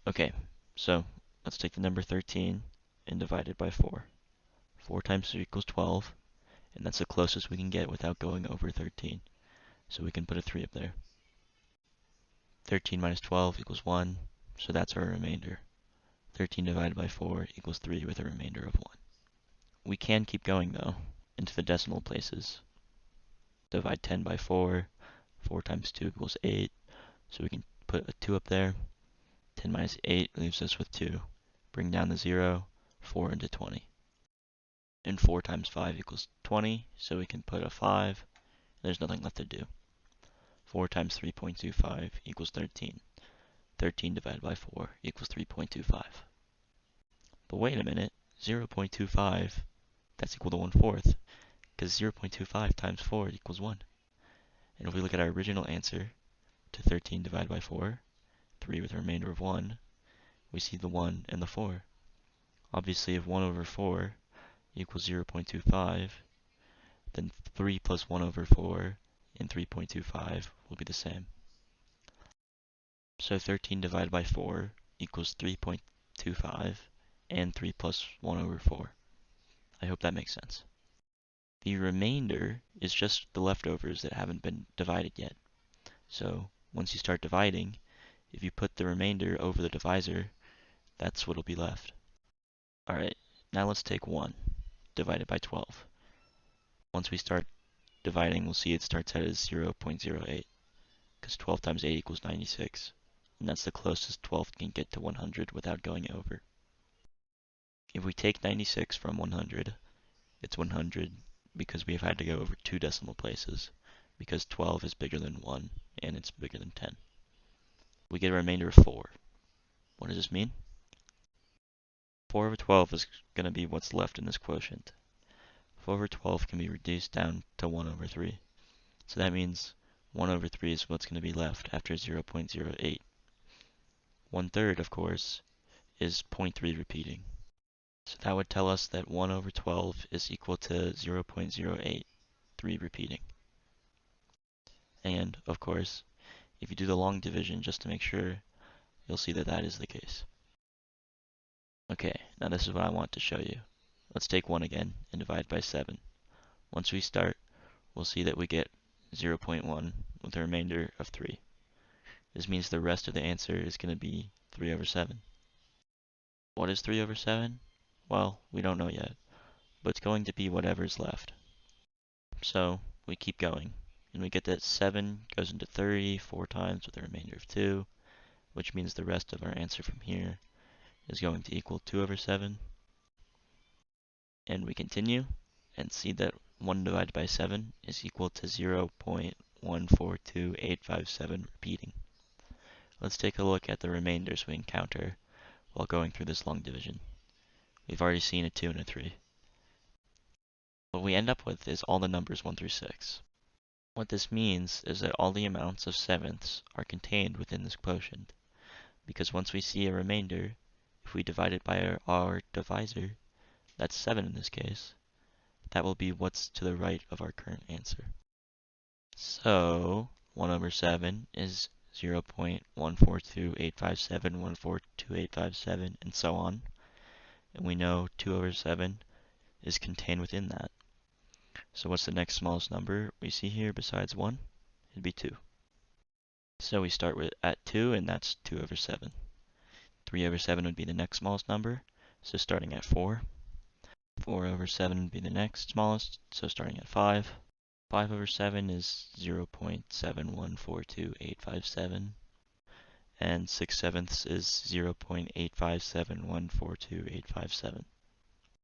Okay, so let's take the number 13 and divide it by 4. 4 times 3 equals 12, and that's the closest we can get without going over 13. So we can put a 3 up there. 13 minus 12 equals 1, so that's our remainder. 13 divided by 4 equals 3 with a remainder of 1. We can keep going though, into the decimal places. Divide 10 by 4, 4 times 2 equals 8, so we can put a 2 up there. 10 minus 8 leaves us with 2. Bring down the 0, 4 into 20. And 4 times 5 equals 20, so we can put a 5. There's nothing left to do. 4 times 3.25 equals 13. 13 divided by 4 equals 3.25. But wait a minute, 0.25, that's equal to 1/4, because 0.25 times 4 equals 1. And if we look at our original answer to 13 divided by 4, 3 with a remainder of 1, we see the 1 and the 4. Obviously, if 1 over 4 equals 0.25, then 3 plus 1 over 4 and 3.25 will be the same. So 13 divided by 4 equals 3.25, and 3 plus 1 over 4. I hope that makes sense. The remainder is just the leftovers that haven't been divided yet. So once you start dividing, if you put the remainder over the divisor, that's what'll be left. Alright, now let's take 1 divided by 12. Once we start dividing, we'll see it starts out as 0.08, because 12 times 8 equals 96, and that's the closest 12 can get to 100 without going over. If we take 96 from 100, it's 100 because we've had to go over 2 decimal places, because 12 is bigger than 1 and it's bigger than 10. We get a remainder of 4. What does this mean? 4 over 12 is going to be what's left in this quotient. 4 over 12 can be reduced down to 1 over 3. So that means 1 over 3 is what's going to be left after 0.08. 1/3, of course, is 0.3 repeating. So that would tell us that 1 over 12 is equal to 0.083 repeating. And, of course, if you do the long division just to make sure, you'll see that that is the case. Okay, now this is what I want to show you. Let's take 1 again and divide by 7. Once we start, we'll see that we get 0.1 with a remainder of 3. This means the rest of the answer is going to be 3 over 7. What is 3 over 7? Well, we don't know yet, but it's going to be whatever's left. So we keep going, and we get that 7 goes into 30 4 times with a remainder of 2, which means the rest of our answer from here is going to equal 2 over 7. And we continue and see that 1 divided by 7 is equal to 0.142857 repeating. Let's take a look at the remainders we encounter while going through this long division. We've already seen a 2 and a 3. What we end up with is all the numbers 1 through 6. What this means is that all the amounts of sevenths are contained within this quotient, because once we see a remainder, if we divide it by our divisor, that's 7 in this case, that will be what's to the right of our current answer. So 1 over 7 is 0.142857, 142857, and so on. And we know 2 over 7 is contained within that. So what's the next smallest number we see here besides 1? It'd be 2. So we start with at 2, and that's 2 over 7. 3 over 7 would be the next smallest number, so starting at 4. 4 over 7 would be the next smallest, so starting at 5. 5 over 7 is 0.7142857, and 6 sevenths is 0.857142857.